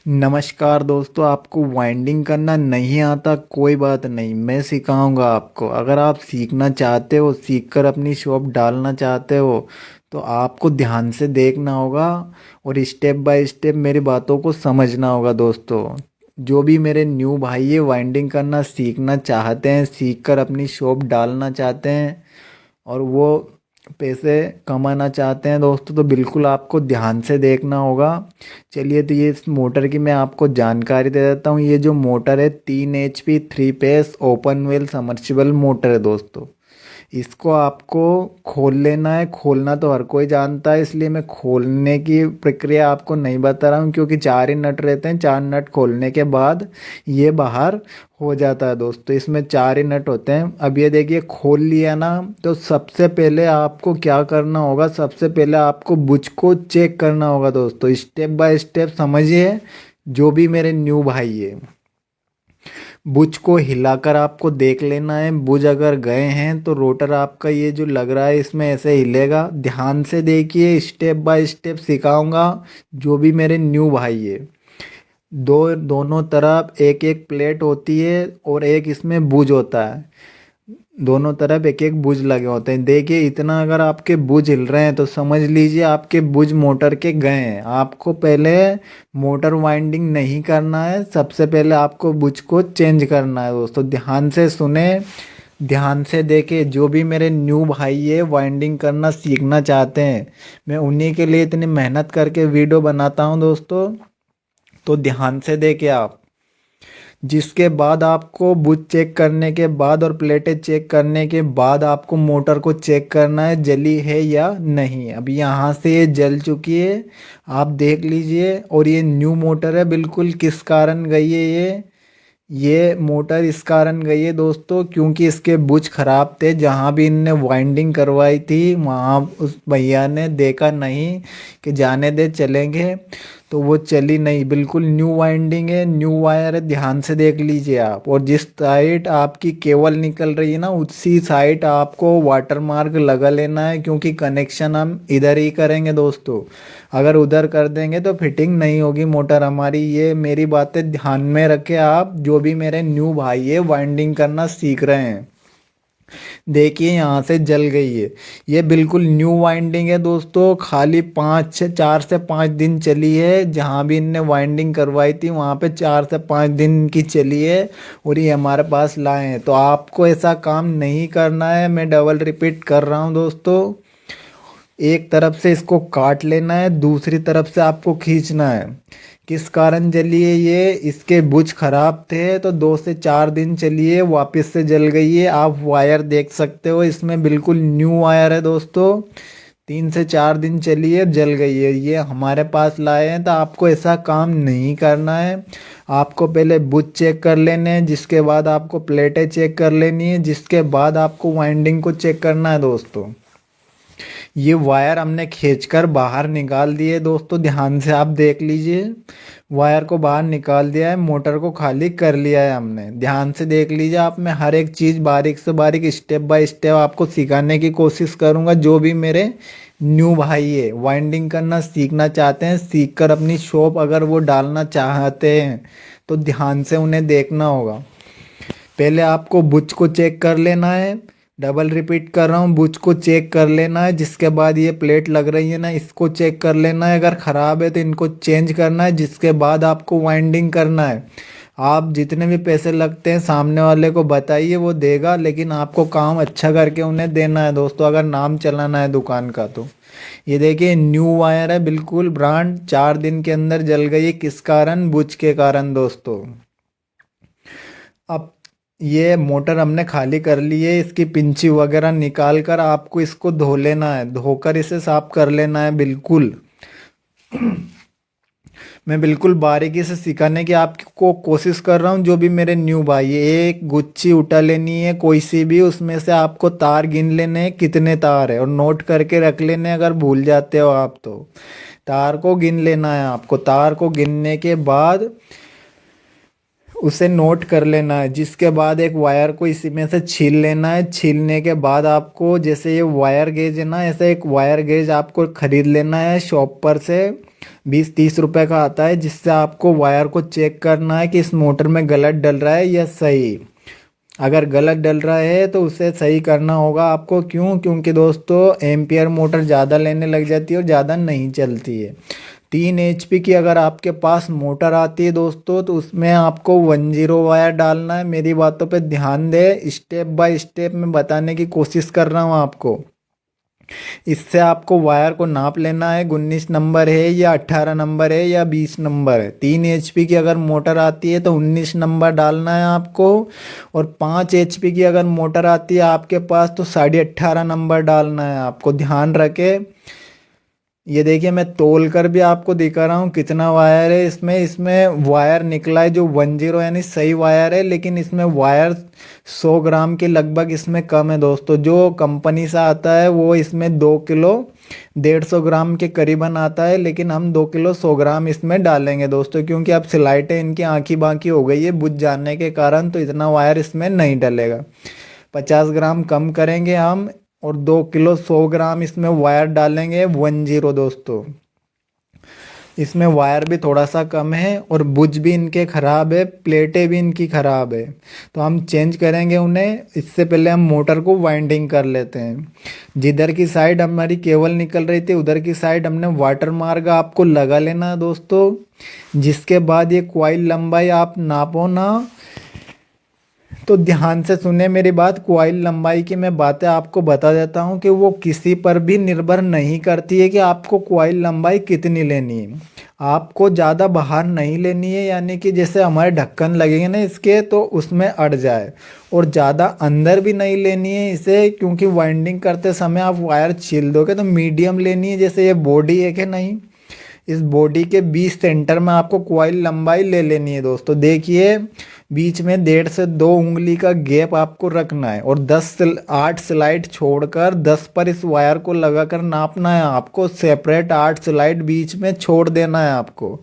नमस्कार दोस्तों, आपको वाइंडिंग करना नहीं आता कोई बात नहीं, मैं सिखाऊंगा आपको। अगर आप सीखना चाहते हो, सीखकर अपनी शॉप डालना चाहते हो, तो आपको ध्यान से देखना होगा और स्टेप बाय स्टेप मेरी बातों को समझना होगा दोस्तों। जो भी मेरे न्यू भाई ये वाइंडिंग करना सीखना चाहते हैं, सीखकर अपनी शॉप डालना चाहते हैं और वो पैसे कमाना चाहते हैं दोस्तों, तो बिल्कुल आपको ध्यान से देखना होगा। चलिए, तो ये इस मोटर की मैं आपको जानकारी दे देता हूँ। ये जो मोटर है 3 HP 3 face open well submersible motor है दोस्तों। इसको आपको खोल लेना है। खोलना तो हर कोई जानता है, इसलिए मैं खोलने की प्रक्रिया आपको नहीं बता रहा हूँ, क्योंकि 4 ही नट रहते हैं। 4 नट खोलने के बाद ये बाहर हो जाता है दोस्तों। इसमें 4 ही नट होते हैं। अब ये देखिए, खोल लिया ना, तो सबसे पहले आपको क्या करना होगा, सबसे पहले आपको बुच को चेक करना होगा दोस्तों। स्टेप बाय स्टेप समझिए, जो भी मेरे न्यू भाई है। बुच को हिलाकर आपको देख लेना है। बुच अगर गए हैं तो रोटर आपका ये जो लग रहा है इसमें ऐसे हिलेगा। ध्यान से देखिए, स्टेप बाय स्टेप सिखाऊंगा। जो भी मेरे न्यू भाई है, दोनों तरफ एक एक प्लेट होती है और एक इसमें बुज होता है। दोनों तरफ एक एक बुज लगे होते हैं। देखिए, इतना अगर आपके बुज हिल रहे हैं तो समझ लीजिए आपके बुज मोटर के गए हैं। आपको पहले मोटर वाइंडिंग नहीं करना है, सबसे पहले आपको बुज को चेंज करना है दोस्तों। ध्यान से सुने, ध्यान से देखे। जो भी मेरे न्यू भाई है वाइंडिंग करना सीखना चाहते हैं, मैं उन्हीं के लिए इतनी मेहनत करके वीडियो बनाता हूँ दोस्तों। तो ध्यान से देखे आप। जिसके बाद आपको बुश चेक करने के बाद और प्लेटें चेक करने के बाद आपको मोटर को चेक करना है जली है या नहीं। अब यहाँ से ये जल चुकी है, आप देख लीजिए। और ये न्यू मोटर है बिल्कुल। किस कारण गई है ये मोटर इस कारण गई है दोस्तों, क्योंकि इसके बुच खराब थे। जहाँ भी इनने वाइंडिंग करवाई थी वहाँ उस भैया ने देखा नहीं कि जाने दे चलेंगे, तो वो चली नहीं। बिल्कुल न्यू वाइंडिंग है, न्यू वायर है। ध्यान से देख लीजिए आप। और जिस साइड आपकी केबल निकल रही है ना, उसी साइड आपको वाटर मार्क लगा लेना है, क्योंकि कनेक्शन हम इधर ही करेंगे दोस्तों। अगर उधर कर देंगे तो फिटिंग नहीं होगी मोटर हमारी। ये मेरी बातें ध्यान में रखे आप, जो भी मेरे न्यू भाई है वाइंडिंग करना सीख रहे हैं। देखिए, यहाँ से जल गई है। ये बिल्कुल न्यू वाइंडिंग है दोस्तों। खाली 4 से 5 दिन चली है। जहाँ भी इनने वाइंडिंग करवाई थी वहाँ पे 4 से 5 दिन की चली है और ये हमारे पास लाए हैं। तो आपको ऐसा काम नहीं करना है, मैं डबल रिपीट कर रहा हूँ दोस्तों। एक तरफ से इसको काट लेना है, दूसरी तरफ से आपको खींचना है। किस कारण जली है ये, इसके बुच खराब थे तो 2 से 4 दिन चलिए, वापस से जल गई है। आप वायर देख सकते हो, इसमें बिल्कुल न्यू वायर है दोस्तों। 3 से 4 दिन चली है, जल गई है। ये हमारे पास लाए हैं, तो आपको ऐसा काम नहीं करना है। आपको पहले बुच चेक कर लेने हैं, जिसके बाद आपको प्लेटें चेक कर लेनी है, जिसके बाद आपको वाइंडिंग को चेक करना है दोस्तों। ये वायर हमने खींचकर बाहर निकाल दिए दोस्तों। ध्यान से आप देख लीजिए, वायर को बाहर निकाल दिया है, मोटर को खाली कर लिया है हमने। ध्यान से देख लीजिए आप। मैं हर एक चीज़ बारीक से बारीक स्टेप बाय स्टेप आपको सिखाने की कोशिश करूंगा। जो भी मेरे न्यू भाई है वाइंडिंग करना सीखना चाहते हैं, सीख कर अपनी शॉप अगर वो डालना चाहते हैं, तो ध्यान से उन्हें देखना होगा। पहले आपको बुच को चेक कर लेना है। डबल रिपीट कर रहा हूँ, बुच को चेक कर लेना है। जिसके बाद ये प्लेट लग रही है ना, इसको चेक कर लेना है। अगर ख़राब है तो इनको चेंज करना है, जिसके बाद आपको वाइंडिंग करना है। आप जितने भी पैसे लगते हैं सामने वाले को बताइए, वो देगा, लेकिन आपको काम अच्छा करके उन्हें देना है दोस्तों, अगर नाम चलाना है दुकान का तो। ये देखिए, न्यू वायर है बिल्कुल ब्रांड। 4 दिन के अंदर जल गई। किस कारण, बुच के कारण दोस्तों। अब ये मोटर हमने खाली कर ली है। इसकी पिंची वगैरह निकाल कर आपको इसको धो लेना है, धोकर इसे साफ कर लेना है बिल्कुल। मैं बिल्कुल बारीकी से सिखाने की आपको कोशिश कर रहा हूँ। जो भी मेरे न्यू भाई है, एक गुच्छी उठा लेनी है कोई सी भी, उसमें से आपको तार गिन लेने हैं कितने तार है, और नोट करके रख लेने हैं। अगर भूल जाते हो आप तो तार को गिन लेना है आपको। तार को गिनने के बाद उसे नोट कर लेना है, जिसके बाद एक वायर को इसी में से छील लेना है। छीलने के बाद आपको, जैसे ये वायर गेज है ना, ऐसे एक वायर गेज आपको खरीद लेना है शॉप पर से। 20-30 रुपए का आता है, जिससे आपको वायर को चेक करना है कि इस मोटर में गलत डल रहा है या सही। अगर गलत डल रहा है तो उसे सही करना होगा आपको। क्यों? क्योंकि दोस्तों एम्पियर मोटर ज़्यादा लेने लग जाती है और ज़्यादा नहीं चलती है। 3 HP की अगर आपके पास मोटर आती है दोस्तों, तो उसमें आपको 10 वायर डालना है। मेरी बातों पे ध्यान दे, स्टेप बाय स्टेप मैं बताने की कोशिश कर रहा हूँ आपको। इससे आपको वायर को नाप लेना है, 19 नंबर है या 18 नंबर है या 20 नंबर है। 3 HP की अगर मोटर आती है तो 19 नंबर डालना है आपको, और 5 HP की अगर मोटर आती है आपके पास तो 18.5 नंबर डालना है आपको। ध्यान रखे। ये देखिए, मैं तोल कर भी आपको दिखा रहा हूँ कितना वायर है इसमें। इसमें वायर निकला है जो 10 यानी सही वायर है, लेकिन इसमें वायर 100 ग्राम के लगभग इसमें कम है दोस्तों। जो कंपनी से आता है वो इसमें 2 किलो 150 ग्राम के करीबन आता है, लेकिन हम 2 किलो 100 ग्राम इसमें डालेंगे दोस्तों, क्योंकि अब सिलाइटें इनकी आँखी बाँकी हो गई है बुझ जाने के कारण, तो इतना वायर इसमें नहीं डलेगा। 50 ग्राम कम करेंगे हम, और 2 किलो 100 ग्राम इसमें वायर डालेंगे 10 दोस्तों। इसमें वायर भी थोड़ा सा कम है और बुझ भी इनके ख़राब है, प्लेटें भी इनकी ख़राब है, तो हम चेंज करेंगे उन्हें। इससे पहले हम मोटर को वाइंडिंग कर लेते हैं। जिधर की साइड हमारी केबल निकल रही थी उधर की साइड हमने वाटर मार्क आपको लगा लेना है दोस्तों। जिसके बाद ये कॉइल लंबाई आप नापो ना, तो ध्यान से सुने मेरी बात। कॉइल लंबाई की मैं बातें आपको बता देता हूँ कि वो किसी पर भी निर्भर नहीं करती है कि आपको कॉइल लंबाई कितनी लेनी है। आपको ज़्यादा बाहर नहीं लेनी है, यानी कि जैसे हमारे ढक्कन लगेंगे ना इसके तो उसमें अड़ जाए, और ज़्यादा अंदर भी नहीं लेनी है इसे, क्योंकि वाइंडिंग करते समय आप वायर छील दोगे। तो मीडियम लेनी है, जैसे ये बॉडी है कि नहीं, इस बॉडी के 20 सेंटर में आपको कॉइल लंबाई ले लेनी है दोस्तों। देखिए, बीच में 1.5 से 2 उंगली का गैप आपको रखना है, और 8 स्लाइड छोड़कर 10 पर इस वायर को लगाकर नापना है आपको। सेपरेट 8 स्लाइड बीच में छोड़ देना है आपको।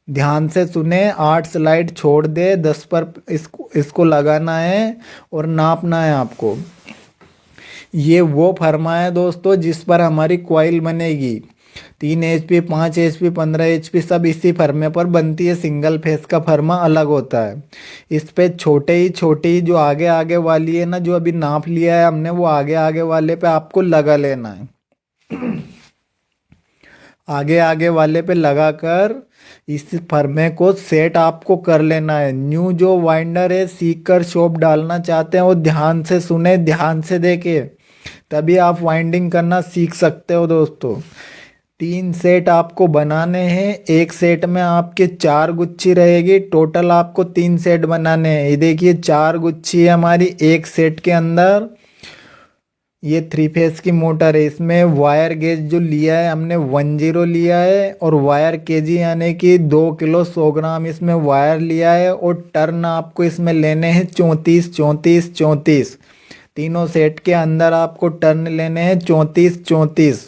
ध्यान से सुने, 8 स्लाइड छोड़ दे, 10 पर इसको लगाना है और नापना है आपको। ये वो फर्मा है दोस्तों जिस पर हमारी कॉइल बनेगी। 3 HP, 5 HP, 15 HP सब इसी फर्मे पर बनती है। सिंगल फेस का फर्मा अलग होता है। इस पे छोटी जो आगे आगे वाली है ना, जो अभी नाप लिया है हमने, वो आगे आगे वाले पे आपको लगा लेना है। आगे आगे वाले पे लगाकर इस फर्मे को सेट आपको कर लेना है। न्यू जो वाइंडर है सीख कर शॉप डालना चाहते हैं वो ध्यान से सुने, ध्यान से देखे, तभी आप वाइंडिंग करना सीख सकते हो दोस्तों। 3 सेट आपको बनाने हैं। एक सेट में आपके 4 गुच्छी रहेगी। टोटल आपको 3 सेट बनाने हैं। ये देखिए, 4 गुच्छी है हमारी एक सेट के अंदर। ये 3 फेस की मोटर है। इसमें वायर गेज जो लिया है हमने 10 लिया है, और वायर केजी यानी कि 2 किलो 100 ग्राम इसमें वायर लिया है, और टर्न आपको इसमें लेने हैं 34 34 34। तीनों सेट के अंदर आपको टर्न लेने हैं 34 34।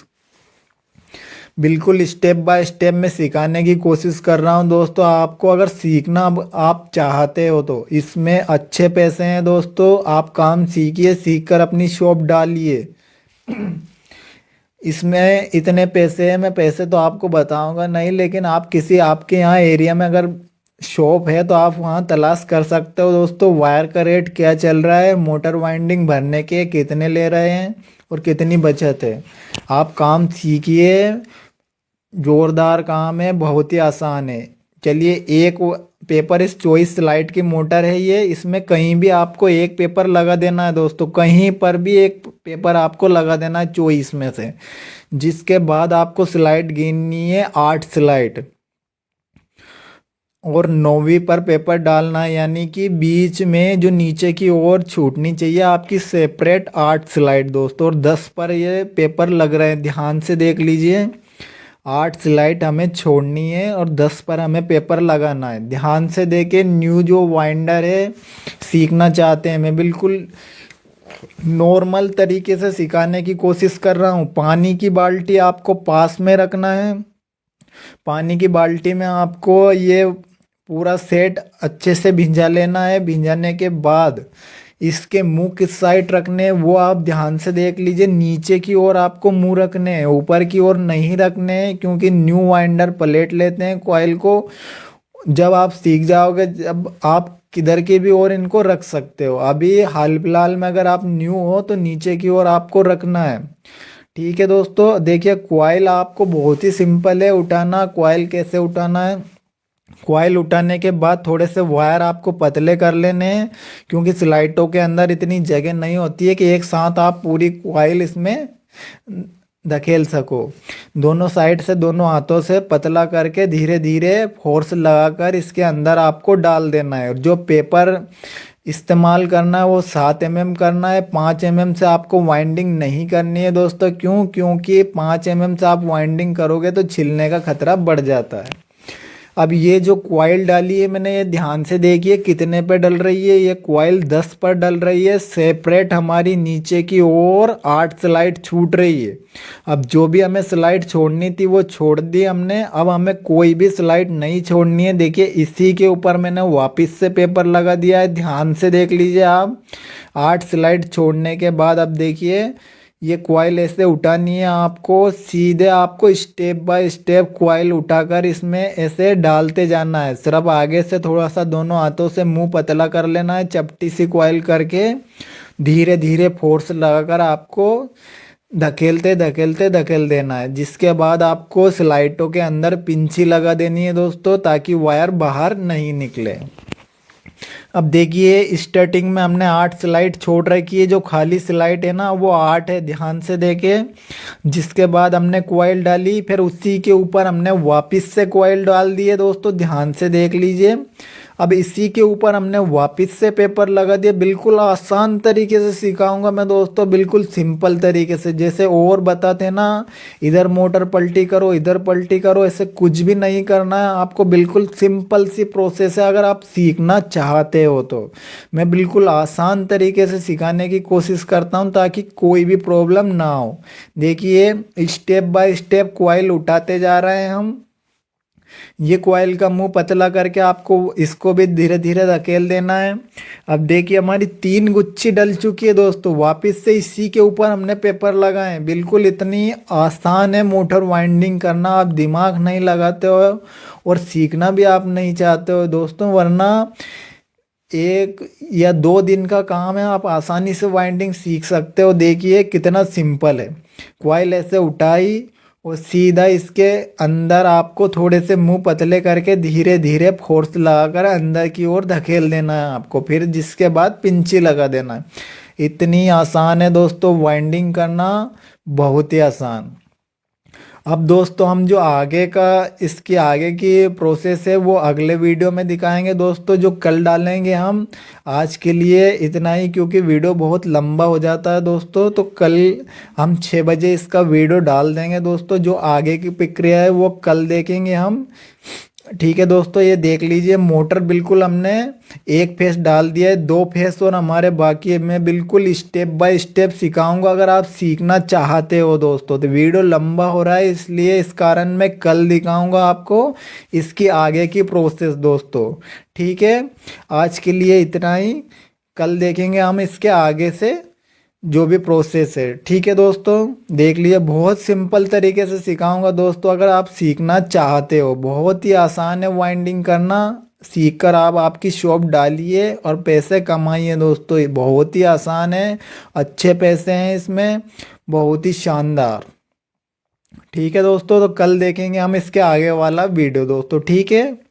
बिल्कुल स्टेप बाय स्टेप में सिखाने की कोशिश कर रहा हूँ दोस्तों आपको। अगर सीखना आप चाहते हो तो इसमें अच्छे पैसे हैं दोस्तों। आप काम सीखिए, सीख कर अपनी शॉप डालिए। इसमें इतने पैसे हैं, मैं पैसे तो आपको बताऊंगा नहीं, लेकिन आप किसी आपके यहाँ एरिया में अगर शॉप है तो आप वहाँ तलाश कर सकते हो दोस्तों। वायर का रेट क्या चल रहा है, मोटर वाइंडिंग भरने के कितने ले रहे हैं और कितनी बचत है। आप काम सीखिए, जोरदार काम है, बहुत ही आसान है। चलिए, एक पेपर इस 24 स्लाइड की मोटर है ये। इसमें कहीं भी आपको एक पेपर लगा देना है दोस्तों, कहीं पर भी एक पेपर आपको लगा देना है 24 में से। जिसके बाद आपको स्लाइड गिननी है 8 स्लाइड, और 9वीं पर पेपर डालना है, यानी कि बीच में जो नीचे की ओर छूटनी चाहिए आपकी सेपरेट 8 स्लाइड दोस्तों। और 10 पर ये पेपर लग रहे हैं, ध्यान से देख लीजिए। 8 स्लाइड हमें छोड़नी है और 10 पर हमें पेपर लगाना है। ध्यान से देखे। न्यू जो वाइंडर है सीखना चाहते हैं, मैं बिल्कुल नॉर्मल तरीके से सिखाने की कोशिश कर रहा हूँ। पानी की बाल्टी आपको पास में रखना है। पानी की बाल्टी में आपको ये पूरा सेट अच्छे से भिंजा लेना है। भिंजाने के बाद इसके मुंह किस साइड रखने हैं वो आप ध्यान से देख लीजिए। नीचे की ओर आपको मुंह रखने हैं, ऊपर की ओर नहीं रखने हैं, क्योंकि न्यू वाइंडर पलट लेते हैं कॉइल को। जब आप सीख जाओगे, जब आप किधर की भी ओर इनको रख सकते हो। अभी हाल फिलहाल में अगर आप न्यू हो तो नीचे की ओर आपको रखना है। ठीक है दोस्तों, देखिए कॉइल आपको बहुत ही सिंपल है उठाना। कॉइल कैसे उठाना है, कॉइल उठाने के बाद थोड़े से वायर आपको पतले कर लेने हैं, क्योंकि स्लाइटों के अंदर इतनी जगह नहीं होती है कि एक साथ आप पूरी कॉइल इसमें धकेल सको। दोनों साइड से दोनों हाथों से पतला करके धीरे धीरे फोर्स लगाकर इसके अंदर आपको डाल देना है। और जो पेपर इस्तेमाल करना है वो 7 mm करना है। 5 mm से आपको वाइंडिंग नहीं करनी है दोस्तों। क्योंकि 5 mm से आप वाइंडिंग करोगे तो छिलने का खतरा बढ़ जाता है। अब ये जो कॉइल डाली है मैंने, ये ध्यान से देखिए कितने पे डल रही है। ये कॉइल 10 पर डल रही है। सेपरेट हमारी नीचे की ओर 8 स्लाइड छूट रही है। अब जो भी हमें स्लाइड छोड़नी थी वो छोड़ दी हमने। अब हमें कोई भी स्लाइड नहीं छोड़नी है। देखिए इसी के ऊपर मैंने वापस से पेपर लगा दिया है, ध्यान से देख लीजिए आप। 8 स्लाइड छोड़ने के बाद अब देखिए ये कॉइल ऐसे उठानी है आपको। सीधे आपको स्टेप बाय स्टेप कॉइल उठाकर इसमें ऐसे डालते जाना है। सिर्फ आगे से थोड़ा सा दोनों हाथों से मुंह पतला कर लेना है, चपटी सी कॉइल करके धीरे धीरे फोर्स लगाकर आपको धकेलते धकेलते धकेल देना है। जिसके बाद आपको स्लाइटों के अंदर पिंची लगा देनी है दोस्तों, ताकि वायर बाहर नहीं निकले। अब देखिए स्टार्टिंग में हमने 8 स्लाइड छोड़ रखी है। जो खाली स्लाइड है ना वो 8 है, ध्यान से देखे। जिसके बाद हमने कॉइल डाली, फिर उसी के ऊपर हमने वापस से कॉइल डाल दी है दोस्तों, ध्यान से देख लीजिए। अब इसी के ऊपर हमने वापस से पेपर लगा दिया। बिल्कुल आसान तरीके से सिखाऊंगा मैं दोस्तों, बिल्कुल सिंपल तरीके से। जैसे और बताते ना, इधर मोटर पलटी करो इधर पलटी करो, ऐसे कुछ भी नहीं करना है आपको। बिल्कुल सिंपल सी प्रोसेस है। अगर आप सीखना चाहते हो तो मैं बिल्कुल आसान तरीके से सिखाने की कोशिश करता हूँ, ताकि कोई भी प्रॉब्लम ना हो। देखिए स्टेप बाय स्टेप कॉइल उठाते जा रहे हैं हम। ये कॉइल का मुंह पतला करके आपको इसको भी धीरे धीरे धकेल देना है। अब देखिए हमारी 3 गुच्छी डल चुकी है दोस्तों। वापस से इसी के ऊपर हमने पेपर लगाए। बिल्कुल इतनी आसान है मोटर वाइंडिंग करना। आप दिमाग नहीं लगाते हो और सीखना भी आप नहीं चाहते हो दोस्तों, वरना 1 या 2 दिन का काम है, आप आसानी से वाइंडिंग सीख सकते हो। देखिए कितना सिंपल है। कॉइल ऐसे उठाई और सीधा इसके अंदर आपको थोड़े से मुंह पतले करके धीरे धीरे फोर्स लगाकर अंदर की ओर धकेल देना है आपको। फिर जिसके बाद पिंची लगा देना है। इतनी आसान है दोस्तों वाइंडिंग करना, बहुत ही आसान। अब दोस्तों हम जो आगे का इसकी आगे की प्रोसेस है वो अगले वीडियो में दिखाएंगे दोस्तों, जो कल डालेंगे हम। आज के लिए इतना ही, क्योंकि वीडियो बहुत लंबा हो जाता है दोस्तों। तो कल हम 6 बजे इसका वीडियो डाल देंगे दोस्तों। जो आगे की प्रक्रिया है वो कल देखेंगे हम। ठीक है दोस्तों, ये देख लीजिए मोटर बिल्कुल हमने 1 फेस डाल दिया है, 2 फेस और हमारे बाकी है। मैं बिल्कुल स्टेप बाय स्टेप सिखाऊंगा। अगर आप सीखना चाहते हो दोस्तों तो वीडियो लंबा हो रहा है, इसलिए इस कारण मैं कल दिखाऊंगा आपको इसकी आगे की प्रोसेस दोस्तों। ठीक है, आज के लिए इतना ही। कल देखेंगे हम इसके आगे से जो भी प्रोसेस है। ठीक है दोस्तों, देख लिए बहुत सिंपल तरीके से सिखाऊंगा दोस्तों। अगर आप सीखना चाहते हो, बहुत ही आसान है वाइंडिंग करना। सीख कर आप आपकी शॉप डालिए और पैसे कमाइए दोस्तों। ये बहुत ही आसान है, अच्छे पैसे हैं इसमें, बहुत ही शानदार। ठीक है दोस्तों, तो कल देखेंगे हम इसके आगे वाला वीडियो दोस्तों। ठीक है।